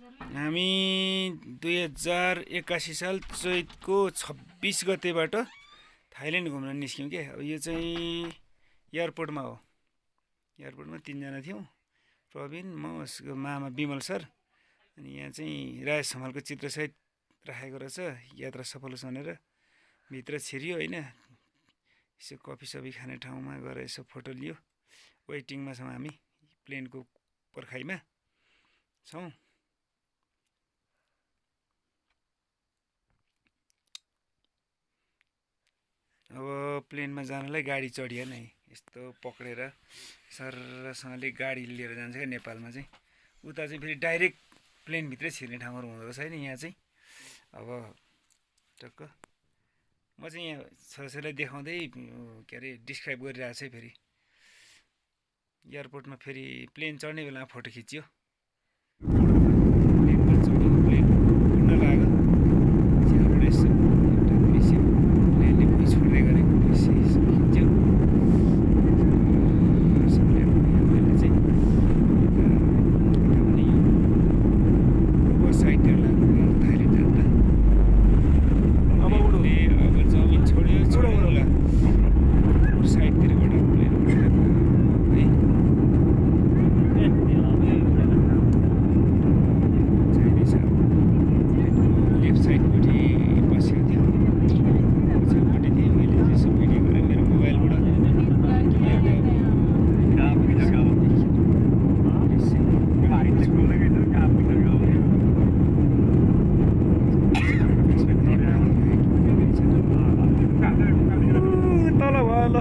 हामी 2081 साल चैतको 26 गतेबाट थाइल्यान्ड घुम्न निस्क्यौँ के। अब यो चाहिँ एयरपोर्टमा हो। एयरपोर्टमा 3 जना थियौँ, प्रवीण, म, उसको मामा विमल सर। अनि यहाँ चाहिँ राजेश हमालको चित्रसहित राखेको रहेछ, यात्रा सफल होस् भनेर। भित्र छिरियो होइन, यसो कफी सफी खाने ठाउँमा गएर यसो फोटो लियो। वेटिङमा छौँ हामी, प्लेनको पर्खाइमा छौँ। अब प्लेनमा जानलाई गाडी चढिएन है, यस्तो पक्रेर सरसँगले गाडी लिएर जान्छ क्या नेपालमा चाहिँ। उता चाहिँ फेरि डाइरेक्ट प्लेनभित्रै छिर्ने ठाउँहरू हुँदो रहेछ होइन यहाँ चाहिँ। अब टक्क म चाहिँ यहाँ छोराछोरीलाई देखाउँदै के अरे डिस्क्राइब गरिरहेको छु है। फेरि एयरपोर्टमा फेरि प्लेन चढ्ने बेलामा फोटो खिच्यो। प्लेनमा चढ्यो, प्लेन उड्न लाग्यो, छेउबाट यसो एउटा दृश्य प्लेनले भुइँ छोड्दै गरेको दृश्य यसो खिच्यो। सबले मैले चाहिँ किनभने यो पूर्व साइडतिर लाग्नु थाइल्यान्ड जाँदा प्लेनले अब जमिन छोड्यो होला उत्तर साइडतिरबाट प्लेन उडेको है। लेफ्ट साइडपट्टि बसेको थियो, पछाडिपट्टि थिएँ। मैले यसो भिडियो गरेँ मेरो मोबाइलबाट। तल भयो ल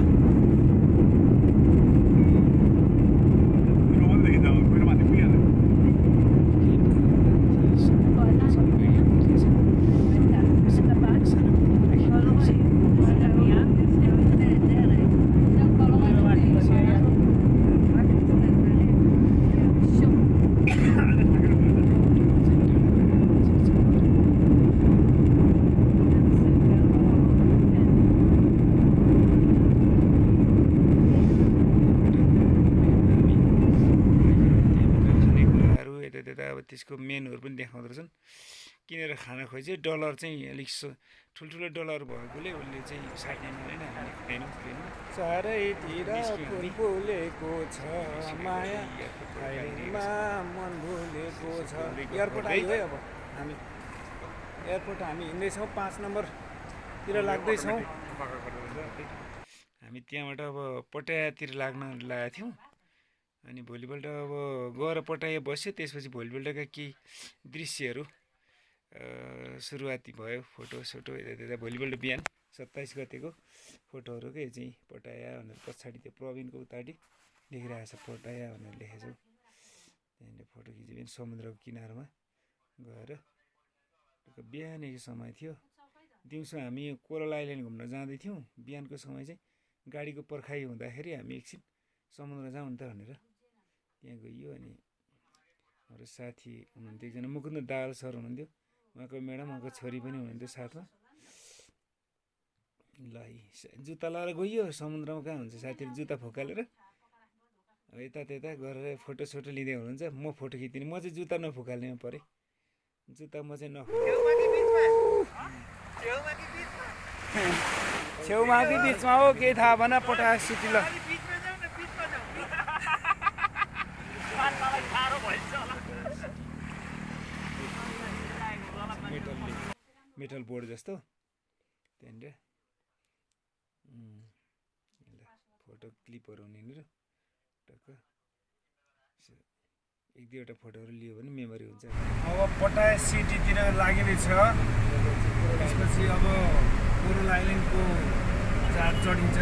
अब त्यसको मेनुहरू पनि देखाउँदो रहेछन्। किनेर खान खोज्यो। डलर चाहिँ अलिक ठुल्ठुलो डलर भएकोले उसले चाहिँ साट्ने मानेन, हामीले खाएनौँ प्लेनमा। चारैतिर फुल फुलेको छ माया मन भुलेको छ। एयरपोर्ट आयो है। अब हामी एयरपोर्ट हिँड्दैछौँ, 5 नम्बरतिर लाग्दैछौँ। हामी त्यहाँबाट अब पटायातिर लाग्न लागेका थियौँ। अनि भोलिपल्ट अब गएर पटाया बस्यो। त्यसपछि भोलिपल्टका केही दृश्यहरू सुरुवाती भयो, फोटोसोटो यता। भोलिपल्ट बिहान 27 गतेको फोटोहरू के चाहिँ पटाया भनेर पछाडि त्यो प्रवीणको उतापट्टि लेखिरहेको छ पटाया भनेर लेखेको छु। त्यहाँनिर फोटो खिच्यो भने समुद्रको किनारमा गएर बिहानको समय थियो। दिउँसो हामी कोरल आइल्यान्ड घुम्न जाँदै थियौँ। बिहानको समय चाहिँ गाडीको पर्खाइ हुँदाखेरि हामी एकछिन समुद्र जाउँ नि त भनेर त्यहाँ गइयो। अनि हाम्रो साथी हुनुहुन्थ्यो एकजना, मुकुन्द दाहाल सर हुनुहुन्थ्यो, उहाँको म्याडम, उहाँको छोरी पनि हुनुहुन्थ्यो साथमा। ल जुत्ता लगाएर गइयो समुद्रमा। कहाँ हुन्छ साथीहरू जुत्ता फोकालेर अब यता त्यता गरेर फोटोसोटो लिँदै हुनुहुन्छ। म फोटो खिच्दिनँ, म चाहिँ जुत्ता नफुकाल्नेमा परेँ। जुत्ता म चाहिँ छेउमा कि बिचमा हो केही थाहा भएन। पटाया सिटी ल मेटल बोर्ड जस्तो त्यहाँनिर फोटो क्लिपहरू हुनेनिर टक्क एक दुईवटा फोटोहरू लियो भने मेमोरी हुन्छ। अब पटाया सिटीतिर लागिरहेछ। त्यसपछि अब कोरल आइल्यान्डको जहाज चढिन्छ।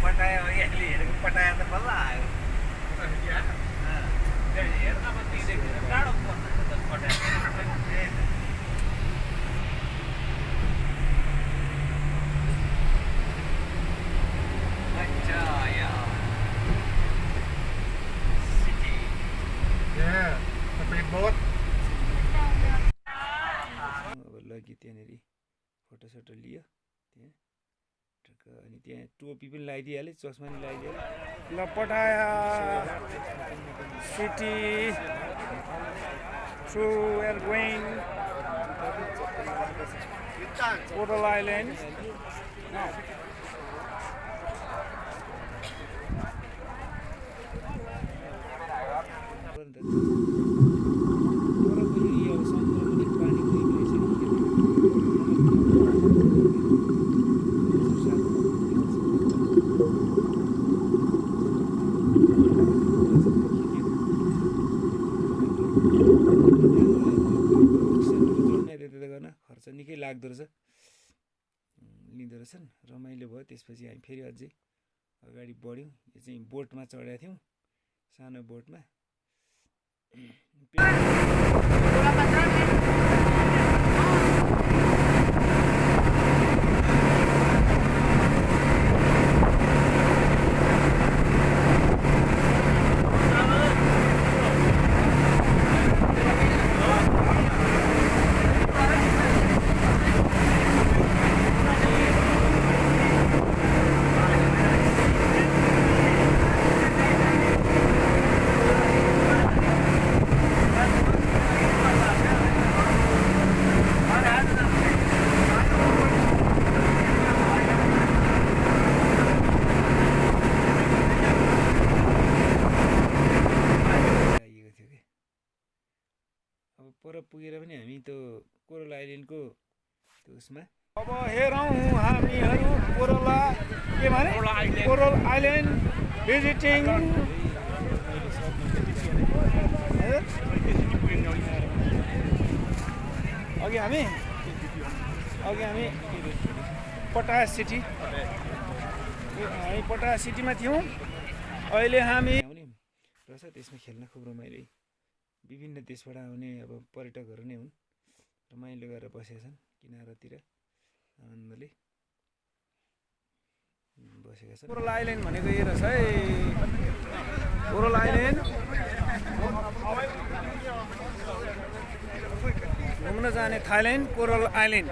पटाया हो यसले हेरेको पटाया त बल्ल आयो हेर्न म दिँदैछु टाढो पर्छ पटाया अच्छा यार सिटी अब लग्यो त्यहाँनिर फोटोसोटो लियो त्यहाँ ठक्क अनि त्यहाँ टोपी पनि लगाइदिइहाल्यो चस्मा पनि लगाइदिइहाल्यो ल Pattaya city through we are going coral island गर्न खर्च निकै लाग्दो रहेछ लिँदो रहेछन् रमाइलो भयो त्यसपछि हामी फेरि अझै अगाडि बढ्यौँ यो चाहिँ बोटमा चढेका थियौँ सानो बोटमा पर पुगेर पनि हामी त्यो कोरल आइल्यान्डको त्यो उसमा अब हेरौँ हामीहरू के भने कोरल आइल्यान्ड भिजिटिङ अघि हामी पटाया सिटी हामी पटाया सिटीमा थियौँ अहिले हामी आउने रहेछ त्यसमा खेल्न खुब रमाइलो विभिन्न देशबाट आउने अब पर्यटकहरू नै हुन् रमाइलो गरेर बसेका छन् किनारातिर आनन्दले बसेका छन् कोरल आइल्यान्ड भनेको यो रहेछ है कोरल आइल्यान्ड घुम्न जाने थाइल्यान्ड कोरल आइल्यान्ड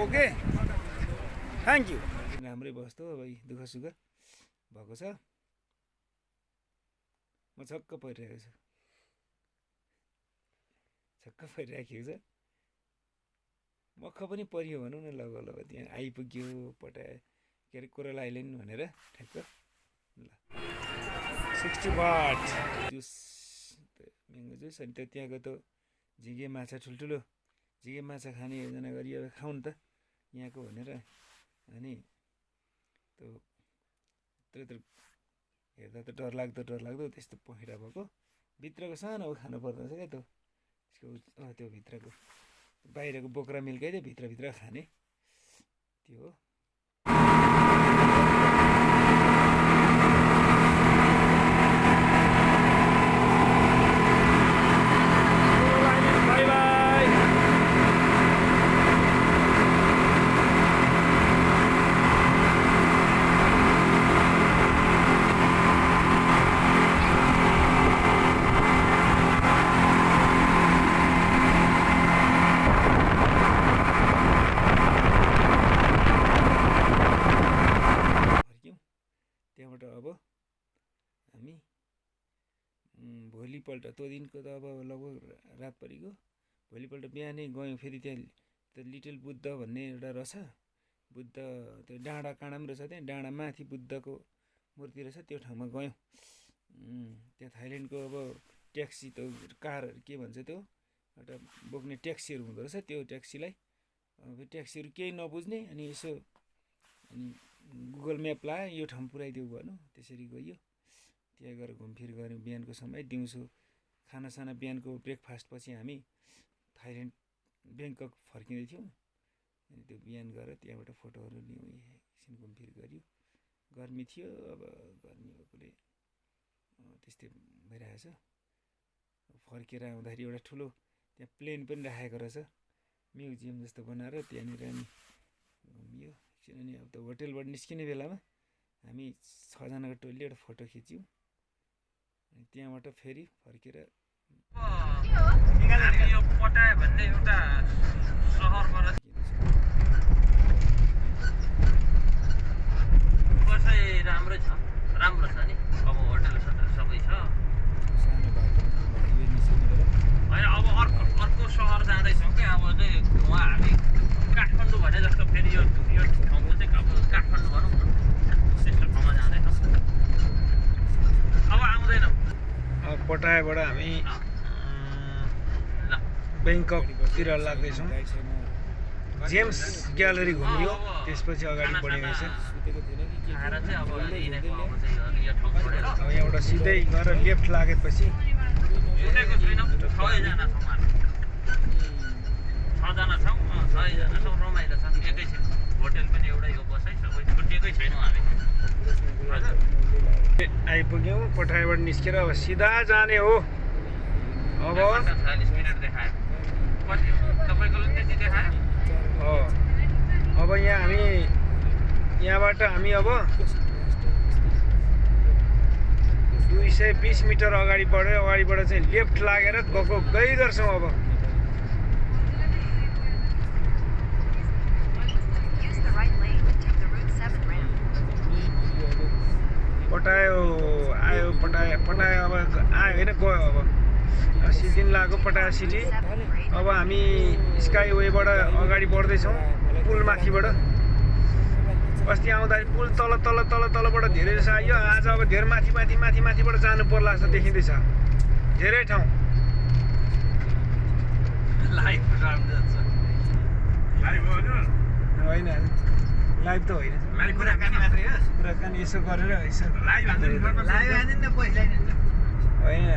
ओके थ्याङ्क यू राम्रै बस्तो अब दुःख सुख भएको छ म छक्क परिरहेको छु छक्क परिराखेको छ मक्ख पनि परियो भनौँ न लग त्यहाँ आइपुग्यो पटाया के अरे कोरल आइल्यान्ड भनेर ठ्याक्क ल 60 बाट जुस म्याङ्गो जुस अनि त्यो त्यहाँको त झिँगे माछा ठुल्ठुलो झिँगे माछा खाने योजना गरी अब खाउँ न त यहाँको भनेर अनि त्यो त्यत्रो हेर्दा त डरलाग्दो त्यस्तो पखेटा भएको भित्रको सानो खानु पर्दो रहेछ क्या त्यो त्यो भित्रको बाहिरको बोक्रा मिल्काइदियो भित्रभित्र खाने त्यो हो बाई बाई त्यहाँबाट अब हामी भोलिपल्ट त्यो दिनको त अब लगभग रात परेको भोलिपल्ट बिहानै गयौँ फेरि त्यहाँ त्यो लिटल बुद्ध भन्ने एउटा रहेछ बुद्ध त्यो डाँडा काँडा पनि रहेछ त्यहाँ डाँडा माथि बुद्धको मूर्ति रहेछ त्यो ठाउँमा गयौँ त्यहाँ थाइल्यान्डको अब ट्याक्सी त कार के भन्छ त्यो एउटा बोक्ने ट्याक्सीहरू हुँदो रहेछ त्यो ट्याक्सीलाई अब ट्याक्सीहरू केही नबुझ्ने अनि यसो अनि गुगल म्याप लायो यो ठाउँ पुऱ्याइदेऊ भनौँ त्यसरी गइयो त्यहाँ गएर घुमफिर गऱ्यौँ बिहानको समय दिउँसो खानासाना बिहानको ब्रेकफास्ट पछि हामी थाइल्यान्ड ब्याङ्कक फर्किँदै थियौँ अनि त्यो बिहान गएर त्यहाँबाट फोटोहरू लियौँ एकछिन घुमफिर गऱ्यो गर्मी थियो अब गर्मी भएकोले त्यस्तै भइरहेछ फर्केर आउँदाखेरि एउटा ठुलो त्यहाँ प्लेन पनि राखेको रहेछ म्युजियम जस्तो बनाएर त्यहाँनिर नि घुमियो किनभने अब त होटेलबाट निस्किने बेलामा हामी 6 जनाको टोलीले एउटा फोटो खिच्यौँ अनि त्यहाँबाट फेरि फर्केर हामी यो पटाए भन्ने एउटा सहरबाट बसाइ राम्रो छ नि अब होटल सटल सबै छ सानो बाटो हाइवे निस्किने बेला होइन अब अर्को सहर जाँदैछौँ कि अब चाहिँ उहाँ हामी काठमाडौँ भने जस्तो फेरि यो ठाउँको चाहिँ अब काठमाडौँ भनौँ न त्यस्तो ठाउँमा जाँदैछौँ अब आउँदैनौँ पटाएबाट हामी ल ब्याङ्ककतिर लाग्दैछौँ गाइडसँग जेम्स ग्यालरी घुमियो त्यसपछि अगाडि बढेको छ सुतेको थिएन कि के आएर चाहिँ अब हिँडेको अब चाहिँ यो ठाउँ छोडेर अब यहाँबाट सिधै गएर लेफ्ट लागेपछि सुतेको छुइनौँ 6जना छौँ हामी 6जना छौँ 6जना छौँ रमाइलो छ एकैछिन होटेल पनि एउटै हो बसाइ सबै छुट्टिएकै छैनौँ हामी आइपुग्यौँ पठाएबाट निस्केर अब सिधा जाने हो अब 40 मिनट देखायो कति तपाईँको त्यति देखायो अब यहाँबाट हामी अब 220 मिटर अगाडि बढ्यो अगाडिबाट चाहिँ लेफ्ट लागेर गई गर्छौँ अब पटायो आयो पटायो अब आयो होइन गयो अब सिटिन लाग्यो पटायो सिटी अब हामी स्काई वेबाट अगाडि बढ्दैछौँ पुल माथिबाट अस्ति आउँदाखेरि पुल तलबाट धेरै जस्तो आयो आज अब धेरै माथिबाट जानु पर्ला जस्तो देखिँदैछ धेरै ठाउँ होइन लाइभ त होइन कुराकानी यसो गरेर यसो होइन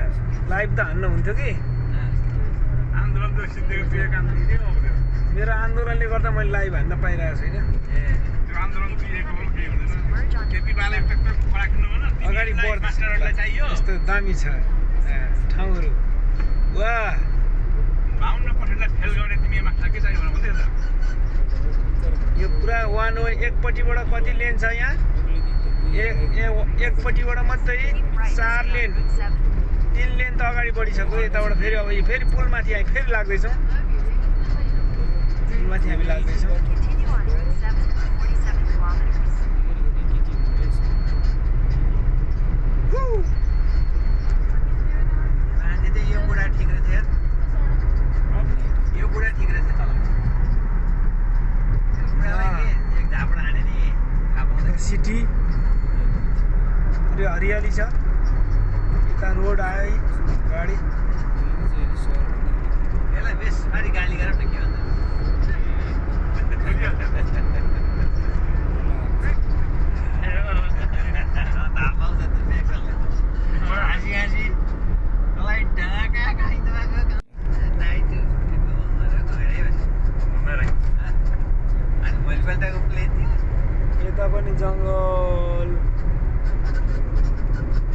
लाइभ त हान्नु हुन्थ्यो कि मेरो आन्दोलनले गर्दा मैले लाइभ हान्न पाइरहेको छैन अगाडि बढ्दैछ यस्तो दामी छ ठाउँहरू वा यो पुरा वान वे एकपट्टिबाट कति लेन छ यहाँ एकपट्टिबाट मात्रै 4 लेन 3 लेन त अगाडि बढिसक्यो यताबाट फेरि अब फेरि पुलमाथि हामी फेरि लाग्दैछौँ पुलमाथि हामी लाग्दैछौँ सिटी अलि हरियाली छ यता रोड आयो गाडी यसलाई बेसरी गाली गरेर त के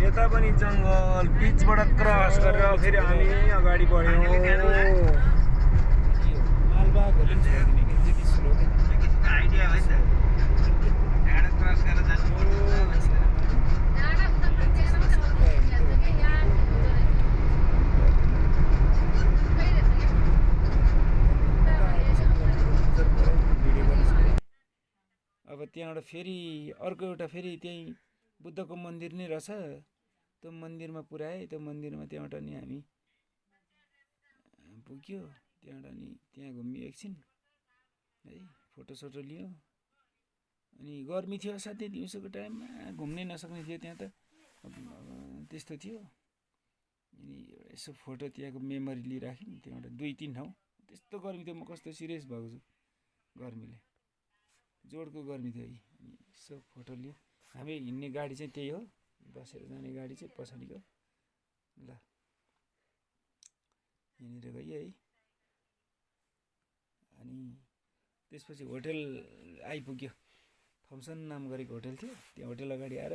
यता पनि जङ्गल बिचबाट क्रस गरेर फेरि हामी अगाडि बढ्यौँ मालबागहरू पनि छ किनकि त्यति स्लो आइडिया है त डाँडा क्रस गरेर जानु अब त्यहाँबाट फेरि अर्को एउटा फेरि त्यही बुद्धको मन्दिर नै रहेछ त्यो मन्दिरमा पुऱ्याए त्यो मन्दिरमा त्यहाँबाट नि हामी पुग्यो त्यहाँबाट नि त्यहाँ घुमियो एकछिन है फोटोसोटो लियो अनि गर्मी थियो साथै दिउँसोको टाइममा घुम्नै नसक्ने थियो त्यहाँ त त्यस्तो थियो अनि यसो फोटो त्यहाँको मेमोरी लिइराख्यौँ त्यहाँबाट 2-3 ठाउँ त्यस्तो गर्मी थियो म कस्तो सिरियस भएको छु गर्मीले जोडको गर्मी थियो है अनि यसो फोटो लियो हामी हिँड्ने गाडी चाहिँ त्यही हो बसेर जाने गाडी चाहिँ पछाडिको ल यहाँनिर गयो है अनि त्यसपछि होटेल आइपुग्यो थम्सन नाम गरेको होटल थियो त्यो होटल अगाडि आएर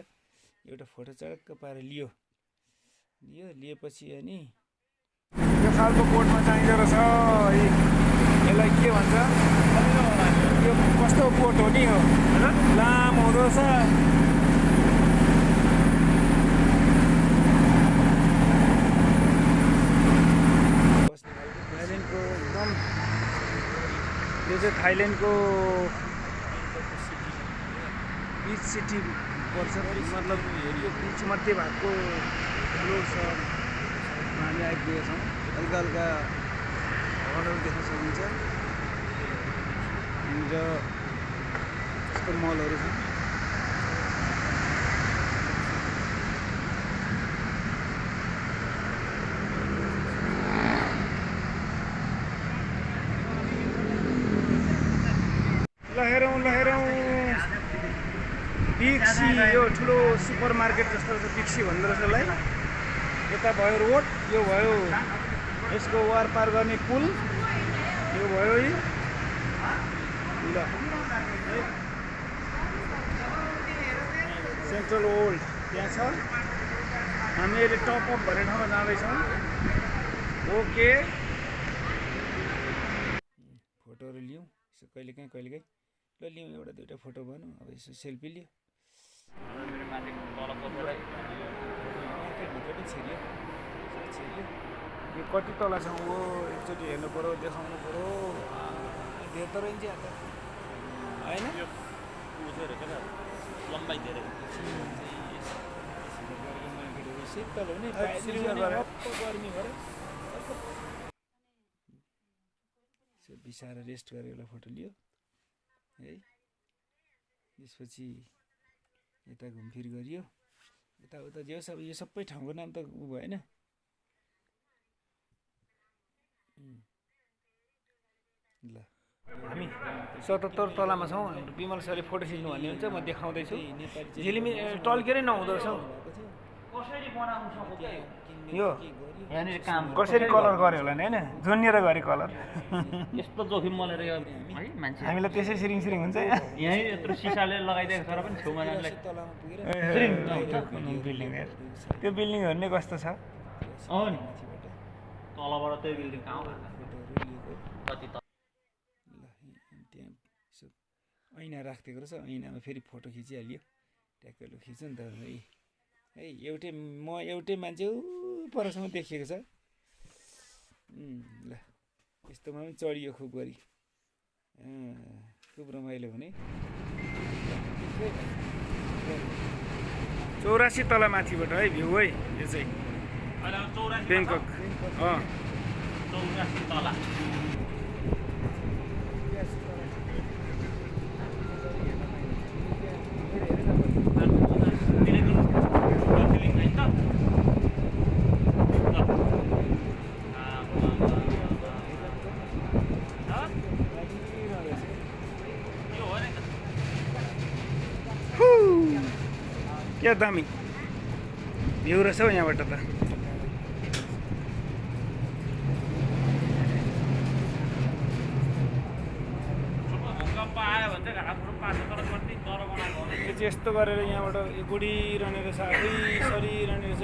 एउटा फोटो चडक्क पारेर लिएपछि अनि यो खालको बोटमा चाहिँदो रहेछ यसलाई के भन्छ यो कस्तो बोट हो नि हो लामो हुँदो रहेछ थाइल्यान्डको एकदम यो चाहिँ थाइल्यान्डको बिच सिटी पर्छ मतलब यो बिच मध्य भागको ठुलो सहरमा हामी आइपुगेका छौँ हल्का हल्का हवाहरू देख्न सकिन्छ र यस्तो मलहरू छन् लहेरौँ बिक्सी यो ठुलो सुपर मार्केट जस्तो रहेछ बिक्सी भन्दो रहेछ यसलाई यता भयो रोड यो भयो यसको वार पार गर्ने पुल यो भयो है ल सेन्ट्रल ओल्ड त्यहाँ छ हामी अहिले टपअप भन्ने ठाउँमा जाँदैछौँ ओके फोटोहरू लियौँ कहिलेकाहीँ ल लियौँ एउटा दुइटा फोटो भनौँ अब यसो सेल्फी लियो यो कति तल छ वो एकचोटि हेर्नु पऱ्यो देखाउनु पऱ्यो धेर त रहन्छ अन्त होइन लम्बाइ धेरै शीतल हो नि गर्मी भएर बिसाएर रेस्ट गरेर एउटा फोटो लियो है त्यसपछि यता घुमफिर गरियो यताउता जे सब यो सबै ठाउँको नाम त ऊ भएन ल हामी 77 तलामा छौँ विमल सरले फोटो खिच्नु भन्ने हुन्छ म देखाउँदैछु झिलिमी टल्केरै नहुँदो रहेछ कसरी बनाउनु सक्छ यो यहाँनिर काम कसरी कलर गर्यो होला नि होइन जोनिएर गरे कलर यस्तो जोखिम मलेर है मान्छे हामीलाई त्यसै सिरिङ हुन्छ यहीँ यत्रो सिसाले लगाइदिएको छ र पनि छेउमा जानुलाई बिल्डिङ त्यो बिल्डिङहरू नै कस्तो छ अँ नि तलबाट त्यो बिल्डिङ कहाँ कति त्यहाँ ऐना राखिदिएको रहेछ ऐनामा फेरि फोटो खिचिहाल्यो ट्याक्कै लु खिच्नु नि त है एउटै मान्छे परसम्म देखिएको छ ल यस्तोमा पनि चढियो खुब गरी खुब रमाइलो हुने 84 तल माथिबाट है भ्यू है यो चाहिँ ब्याङ्कक 84 तला क्या दामी भ्यू रहेछ हौ यहाँबाट त यो चाहिँ यस्तो गरेर यहाँबाट गुडिरहने रहेछ आफै सरिरहने रहेछ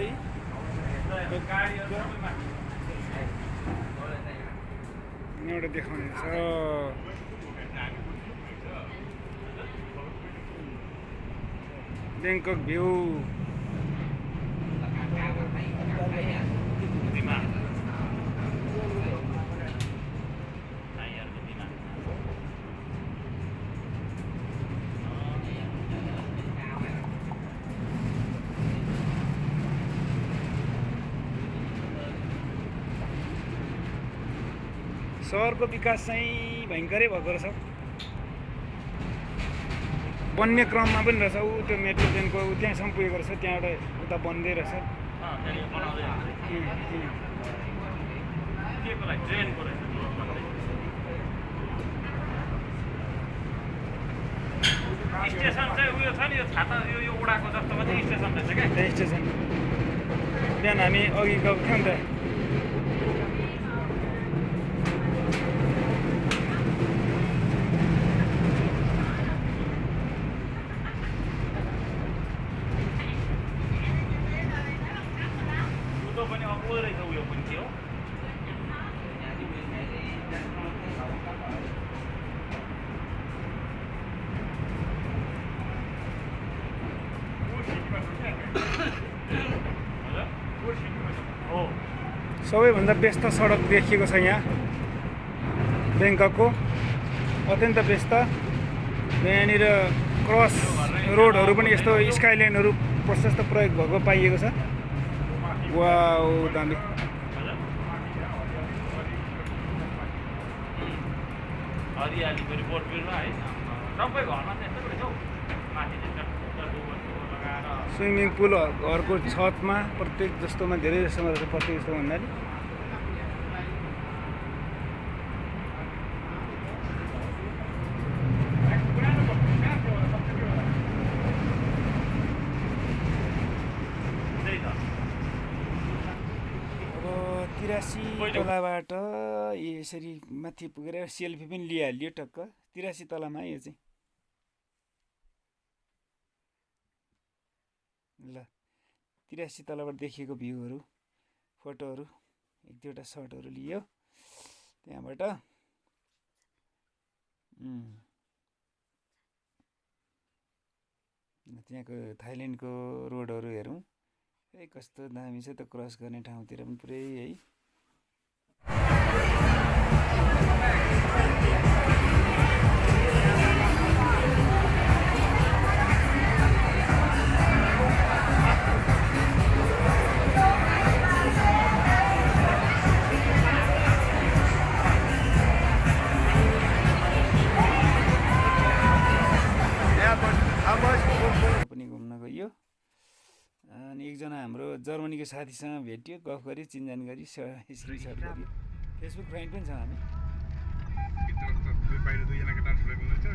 यहाँबाट देखाउने रहेछ ब्याङ्कक भ्यू सहरको विकास चाहिँ भयङ्करै भएको रहेछ बन्ने क्रममा पनि रहेछ ऊ त्यो मेट्रो ट्रेनको त्यहाँसम्म पुगेको रहेछ त्यहाँबाट उता बन्दै रहेछ स्टेसन चाहिँ उयो छ नि यो छाता यो उडाको जस्तो मात्रै स्टेसन रहेछ क्या त्यहाँ स्टेसन बिहान हामी अघि गएको थियौँ नि त पो रहेछ उयो पनि के हो सबैभन्दा व्यस्त सडक देखिएको छ यहाँ ब्याङ्ककको अत्यन्त व्यस्त यहाँनिर क्रस रोडहरू पनि यस्तो स्काइलाइनहरू प्रशस्त प्रयोग भएको पाइएको छ वाउ दामी हरियाली पनि बोट बिरुवा है सबै घरमा त्यस्तै रहेछ हौ माथि लगाएर स्विमिङ पुल घरको छतमा प्रत्येक जस्तोमा धेरै जस्तोमा रहेछ प्रत्येक जस्तोमा भन्नाले अब 83 तलाबाट यसरी माथि पुगेर सेल्फी पनि लिइहालियो टक्क 83 तलामा यो चाहिँ ल 83 तलाबाट देखिएको भ्यूहरू फोटोहरू एक दुईवटा सर्टहरू लियो त्यहाँबाट त्यहाँको थाइल्यान्डको रोडहरू हेरौँ कस्तो दामी छ त क्रस गर्ने ठाउँतिर पनि पुरै है पनि घुम्न गयो अनि एकजना हाम्रो जर्मनीको साथीसँग भेट्यो गफ गरी चिनजान गरी स्क्रिनसट गरी फेसबुक फ्रेन्ड पनि छौँ हामी बाहिर दुईजना केटा हुनुहुन्छ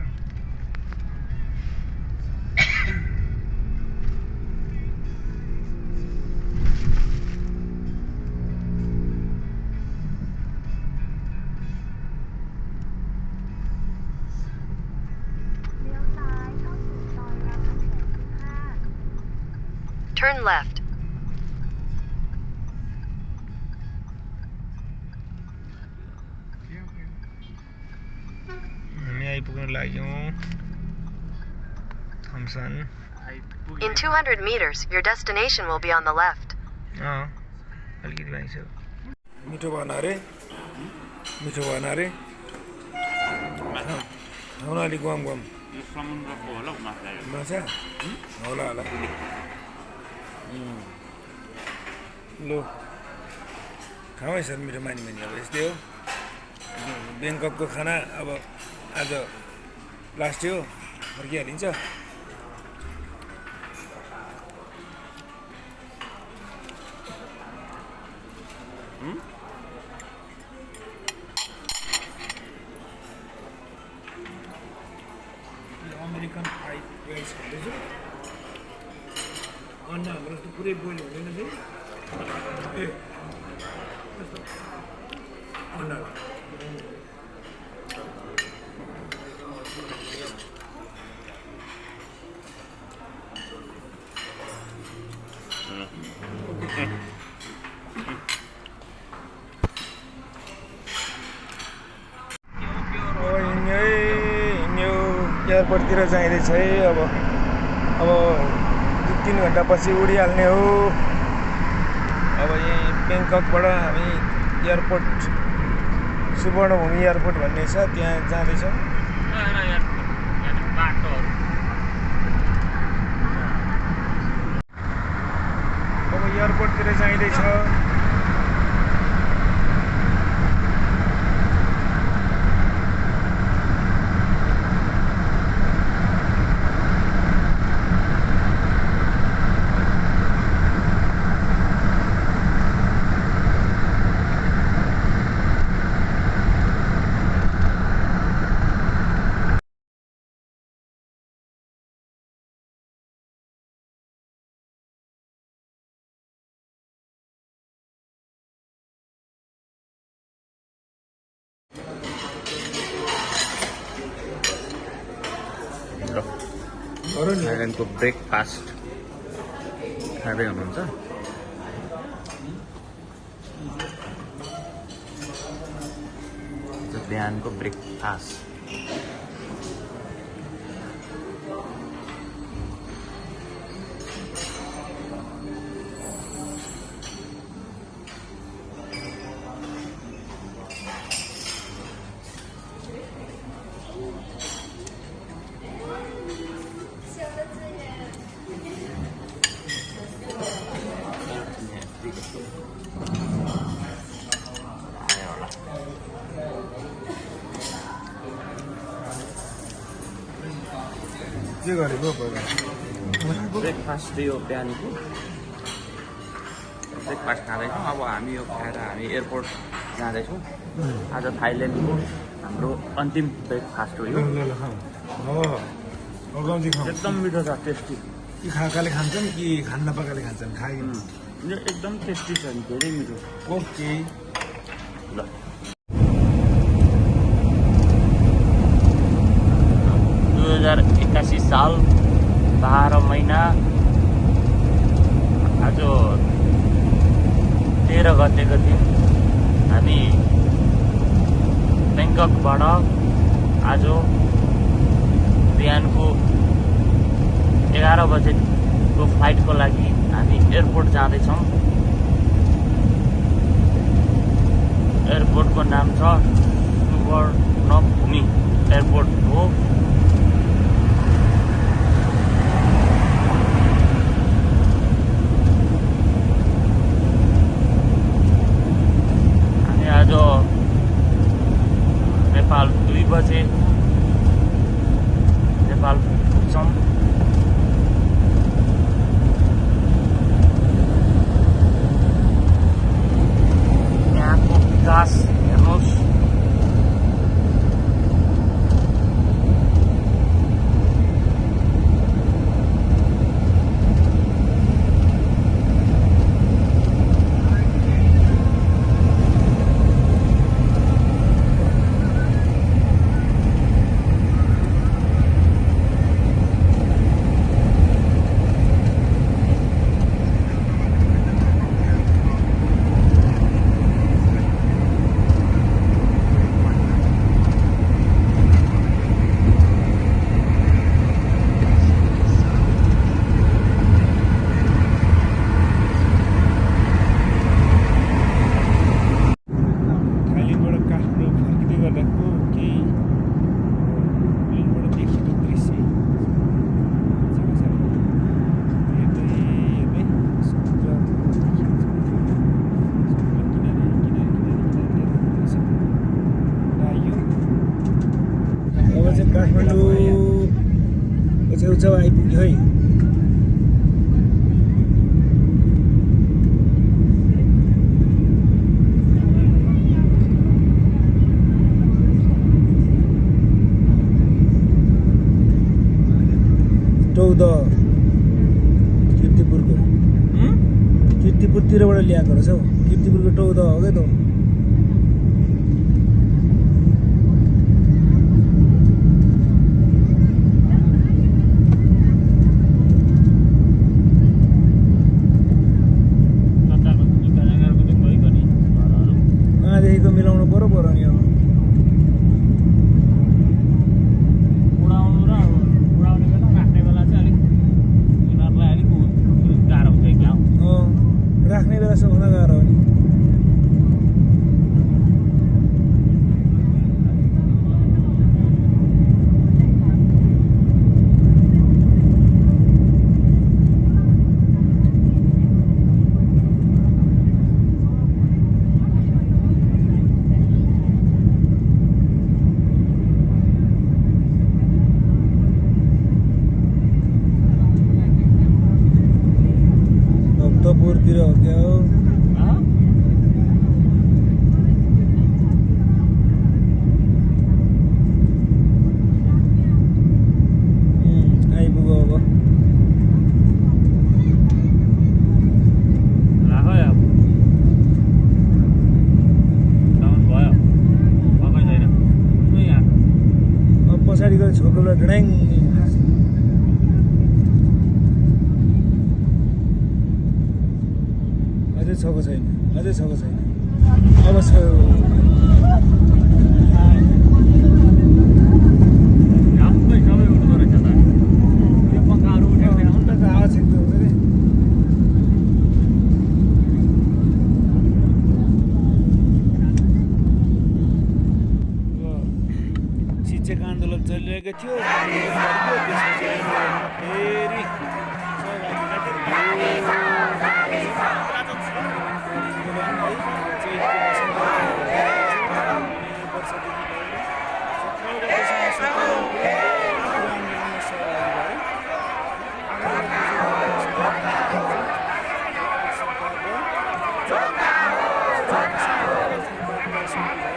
Turn left. हामी आइपुग्न लाग्यौँ Thompson In 200 meters, your destination will be on the left. अलिकति बाँकी छ मिठो भन अरे खाउन अलिक गम यो समुद्रको होला हौ माछा माछा होला लु खाउँ है सर मिठो मानी अब यस्तै हो ब्याङ्ककको खाना अब आज लास्ट हो फर्किहालिन्छ अमेरिकन फ्राइड राइस खाँदैछु अन्डा हाम्रो जस्तो पुरै बोइल हुँदैन चाहिँ अन्डा एयरपोर्टतिर जाँदैछ है अब 2-3 घन्टापछि उडिहाल्ने हो अब यहीँ ब्याङ्ककबाट हामी एयरपोर्ट सुवर्णभूमि एयरपोर्ट भन्ने छ त्यहाँ जाँदैछौँ अब एयरपोर्टतिर जाँदैछ थाइल्यान्डको ब्रेकफास्ट खाँदै हुनुहुन्छ बिहानको ब्रेकफास्ट। के गरेको पहिला ब्रेकफास्ट यो बिहानको ब्रेकफास्ट खाँदैछौँ। अब हामी यो खाएर हामी एयरपोर्ट जाँदैछौँ। आज थाइल्यान्डको हाम्रो अन्तिम ब्रेकफास्ट हो यो। एकदम मिठो छ, टेस्टी। कि खाएकाले खान्छन् कि खान नपाएकाले खान्छन् खाइ यो एकदम टेस्टी छ नि, धेरै मिठो। ओके ल 2081 साल 12 महिना आज 13 गतेको दिन हामी ब्याङ्ककबाट आज बिहानको 11 बजेको फ्लाइटको लागि हामी एयरपोर्ट जाँदैछौँ। एयरपोर्टको नाम छ सुवर्णभूमि एयरपोर्ट हो। हामी आज नेपाल 2 बजे नेपाल पुग्छौँ। यहाँको विकास हेर्नुहोस्। काठमाडौँ छेउछाउ आइपुग्यो है। टौध किर्तिपुरतिरबाट ल्याएको रहेछ हौ। किर्तिपुरको टौध हो क्या त। देखिको मिलाउनु पर्यो नि अब। उडाउनु र उडाउने बेला राख्ने बेला चाहिँ अलिक यिनीहरूलाई अलिक गाह्रो हुन्छ क्या। राख्ने बेला सबभन्दा गाह्रो हो नि। भक्तपुरतिर हो क्या हो। आइपुग्यो अब। अब पछाडि गएर छोकोबाट ढ्याङ अझै छको छैन। अब छ। गरिएको थियो त्यसपछि फेरि सहभागी